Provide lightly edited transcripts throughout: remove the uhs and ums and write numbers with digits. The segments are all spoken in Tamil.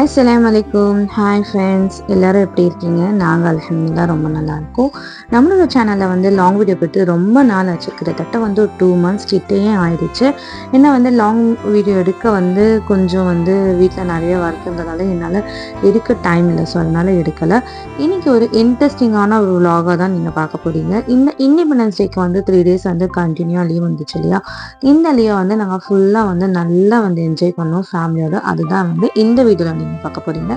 அஸ்ஸலாமு அலைக்கும். ஹாய் ஃப்ரெண்ட்ஸ், எல்லோரும் எப்படி இருக்கீங்க? நாங்கள் அல்ஹம்துலில்லாஹ் ரொம்ப நல்லாயிருக்கோம். நம்மளோட சேனலில் வந்து லாங் வீடியோ போட்டு ரொம்ப நாள் ஆச்சு, கிட்டத்தட்ட வந்து ஒரு 2 months கிட்டேயே ஆயிடுச்சு. ஏன்னா வந்து லாங் வீடியோ எடுக்க வந்து கொஞ்சம் வந்து வீட்டில் நிறைய ஒர்க் இருந்ததால என்னால் எடுக்க டைம் இல்லை, ஸோ அதனால் எடுக்கலை. இன்றைக்கி ஒரு இன்ட்ரெஸ்டிங்கான ஒரு vlog-ஆ தான் நீங்கள் பார்க்க போகிறீங்க. இந்த இண்டிபெண்டன்ஸ் டேக்கு வந்து 3 days வந்து கண்டினியூவாக லீவ் வந்துச்சு இல்லையா? இந்த லீவை வந்து நாங்கள் ஃபுல்லாக வந்து நல்லா வந்து என்ஜாய் பண்ணோம் ஃபேமிலியோடு. அதுதான் வந்து இந்த வீடியோவில் நீங்கள் பார்க்க போகிறீங்க.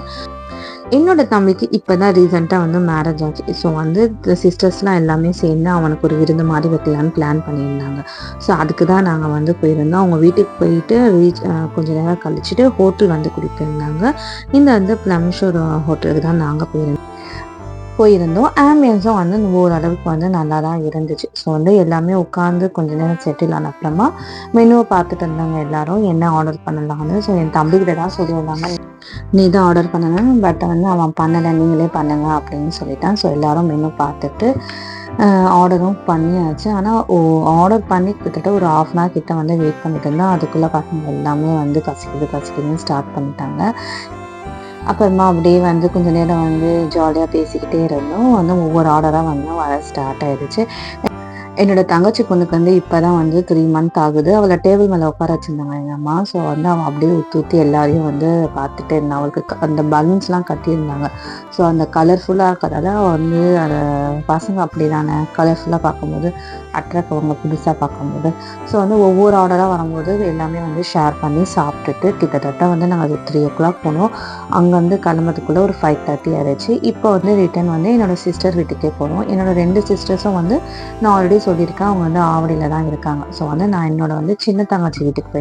என்னோட தம்பிக்கு இப்போ தான் ரீசெண்டாக வந்து மேரேஜ் ஆச்சு. ஸோ வந்து சிஸ்டர்ஸ்லாம் எல்லாமே சேர்ந்து அவனுக்கு ஒரு விருந்து மாதிரி வைக்கலான்னு பிளான் பண்ணியிருந்தாங்க. ஸோ அதுக்கு தான் நாங்கள் வந்து போயிருந்தோம். அவங்க வீட்டுக்கு போயிட்டு கொஞ்சம் நேரம் கழிச்சுட்டு ஹோட்டல் வந்து கொடுத்துருந்தாங்க. இந்த வந்து ப்ளம்ஷோர் ஹோட்டலுக்கு தான் நாங்கள் போயிருந்தோம். ஆம்பியன்ஸும் வந்து ஓரளவுக்கு வந்து நல்லா தான் இருந்துச்சு. ஸோ வந்து எல்லாமே உட்காந்து கொஞ்சம் நேரம் செட்டில் ஆன அப்புறமா மெனுவை பார்த்துட்டு இருந்தாங்க எல்லாரும், என்ன ஆர்டர் பண்ணலான்னு. ஸோ என் தம்பிக்கிட்ட தான் சொல்லியிருந்தாங்க, நீ தான் ஆர்டர் பண்ணணும், பட் வந்து அவன் பண்ணலை, நீங்களே பண்ணுங்க அப்படின்னு சொல்லிட்டான். ஸோ எல்லோரும் மெனு பார்த்துட்டு ஆர்டரும் பண்ணியாச்சு. ஆனால் ஆர்டர் பண்ணி கிட்டத்தட்ட ஒரு 1/2 hour கிட்ட வந்து வெயிட் பண்ணிட்டு இருந்தோம். அதுக்குள்ளே பசங்க எல்லாமே வந்து கசிக்குதுன்னு ஸ்டார்ட் பண்ணிட்டாங்க. அப்புறமா அப்படியே வந்து கொஞ்சம் நேரம் வந்து ஜாலியாக பேசிக்கிட்டே இருந்தோம். வந்து ஒவ்வொரு ஆர்டராக வந்து வர ஸ்டார்ட் ஆகிடுச்சு. என்னோடய தங்கச்சி பொண்ணுக்கு வந்து இப்போ தான் வந்து 3 months ஆகுது. அவளை டேபிள் மேலே உட்கார வச்சுருந்தாங்க எங்கள் அம்மா. ஸோ வந்து அவள் அப்படியே ஊற்றி எல்லாரையும் வந்து பார்த்துட்டே இருந்தான். அவளுக்கு அந்த பலூன்ஸ்லாம் கட்டியிருந்தாங்க. ஸோ அந்த கலர்ஃபுல்லாக இருக்கிறதால அவள் வந்து அதை பசங்க அப்படி தானே கலர்ஃபுல்லாக பார்க்கும்போது அட்ராக்ட் அவங்க புதுசாக பார்க்கும்போது. ஸோ வந்து ஒவ்வொரு ஆர்டராக வரும்போது எல்லாமே வந்து ஷேர் பண்ணி சாப்பிட்டுட்டு கிட்டத்தட்ட வந்து நாங்கள் 3 o'clock போனோம். அங்கேருந்து கிளம்புறதுக்குள்ளே ஒரு 5:30 ஆயிடுச்சு. இப்போ வந்து ரிட்டன் வந்து என்னோடய சிஸ்டர் வீட்டுக்கே போகிறோம். என்னோடய 2 சிஸ்டர்ஸும் வந்து நான் ஆல்ரெடி சொல்லியிருக்கேன், அவங்க வந்து ஆவடியில் தான் இருக்காங்க. ஸோ வந்து நான் என்னோட வந்து சின்ன தங்கச்சி வீட்டுக்கு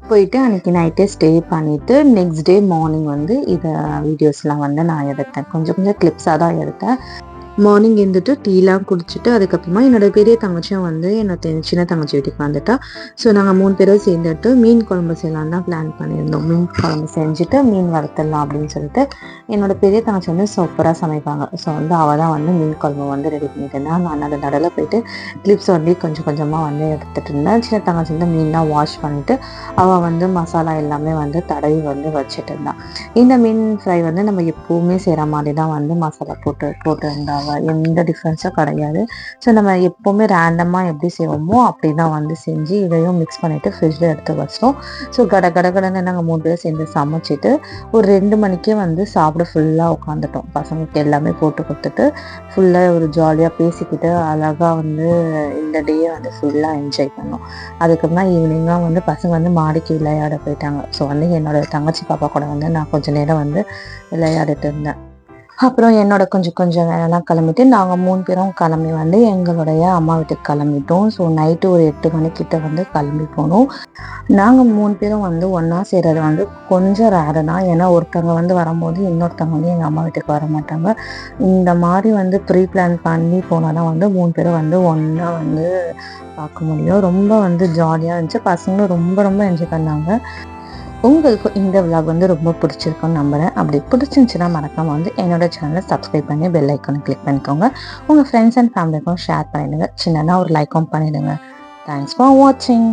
போயிட்டு அன்றைக்கி நைட்டே ஸ்டே பண்ணிவிட்டு நெக்ஸ்ட் டே மார்னிங் வந்து இதை வீடியோஸ்லாம் வந்து நான் எடுத்தேன். கொஞ்சம் கிளிப்ஸாக தான் எடுத்தேன். மார்னிங் எழுந்துட்டு டீலாம் குடிச்சிட்டு அதுக்கப்புறமா என்னோடய பெரிய தங்கச்சியும் வந்து என்னோட சின்ன தங்கச்சி வீட்டுக்கு வந்துட்டா. ஸோ நாங்கள் 3 பேரும் சேர்ந்துட்டு மீன் குழம்பு செய்யலாம் தான் பிளான் பண்ணியிருந்தோம். மீன் குழம்பு செஞ்சுட்டு மீன் வறுத்துடலாம் அப்படின்னு சொல்லிட்டு. என்னோடய பெரிய தங்கச்சி வந்து சூப்பராக சமைப்பாங்க. ஸோ வந்து அவள் தான் வந்து மீன் குழம்பு வந்து ரெடி பண்ணிட்டு இருந்தா. நான் அந்த நடுவில் போயிட்டு கிளிப்ஸ் வந்து கொஞ்சம் கொஞ்சமாக வந்து எடுத்துகிட்டு இருந்தேன். சின்ன தங்கச்சி வந்து மீன்லாம் வாஷ் பண்ணிவிட்டு அவள் வந்து மசாலா எல்லாமே வந்து தடவி வந்து வச்சுட்டு இருந்தான். இந்த மீன் ஃப்ரை வந்து நம்ம எப்போவுமே செய்கிற மாதிரி தான் வந்து மசாலா போட்டு இருந்தாங்க. எந்த டிஃப்ரென்ஸும் கிடையாது. ஸோ நம்ம எப்போவுமே ரேண்டமாக எப்படி செய்வோமோ அப்படி தான் வந்து செஞ்சு இதையும் மிக்ஸ் பண்ணிவிட்டு ஃப்ரிட்ஜில் எடுத்து வச்சிட்டோம். ஸோ கடன்னு நாங்கள் 3 பேர் சேர்ந்து சமைச்சிட்டு ஒரு 2 மணிக்கே வந்து சாப்பிட ஃபுல்லாக உட்காந்துட்டோம். பசங்களுக்கு எல்லாமே போட்டு கொடுத்துட்டு ஃபுல்லாக ஒரு ஜாலியாக பேசிக்கிட்டு அழகாக வந்து இந்த டேயை வந்து ஃபுல்லாக என்ஜாய் பண்ணோம். அதுக்கப்புறம் ஈவினிங்காக வந்து பசங்க வந்து மாடிக்கு விளையாட போயிட்டாங்க. ஸோ வந்து என்னோடய தங்கச்சி பாப்பா கூட வந்து நான் கொஞ்சம் நேரம் வந்து விளையாடிட்டு இருந்தேன். அப்புறம் என்னோட கொஞ்சம் வேலைலாம் கிளம்பிட்டு நாங்கள் 3 பேரும் கிளம்பி வந்து எங்களுடைய அம்மா வீட்டுக்கு கிளம்பிட்டோம். ஸோ நைட்டு ஒரு 8 மணிக்கிட்ட வந்து கிளம்பி போனோம். நாங்கள் 3 பேரும் வந்து ஒன்றா செய்கிறது வந்து கொஞ்சம் ரேரு தான். ஏன்னா ஒருத்தவங்க வந்து வரும்போது இன்னொருத்தவங்க வந்து எங்கள் அம்மா வீட்டுக்கு வர மாட்டாங்க. இந்த மாதிரி வந்து ப்ரீ பிளான் பண்ணி போனால் தான் வந்து 3 பேரும் வந்து ஒன்றா வந்து பார்க்க முடியும். ரொம்ப வந்து ஜாலியாக இருந்துச்சு. பசங்களும் ரொம்ப என்ஜாய் பண்ணாங்க. உங்களுக்கு இந்த விலாக் வந்து ரொம்ப பிடிச்சிருக்குன்னு நம்புகிறேன். அப்படி பிடிச்சிருந்துச்சுன்னா மறக்காமல் வந்து என்னோட சேனலை சப்ஸ்கிரைப் பண்ணி பெல் ஐக்கானை கிளிக் பண்ணிக்கோங்க. உங்கள் ஃப்ரெண்ட்ஸ் அண்ட் ஃபேமிலிக்கும் ஷேர் பண்ணிவிடுங்க. சின்னதாக ஒரு லைக்கும் பண்ணிவிடுங்க. தேங்க்ஸ் ஃபார் வாட்சிங்.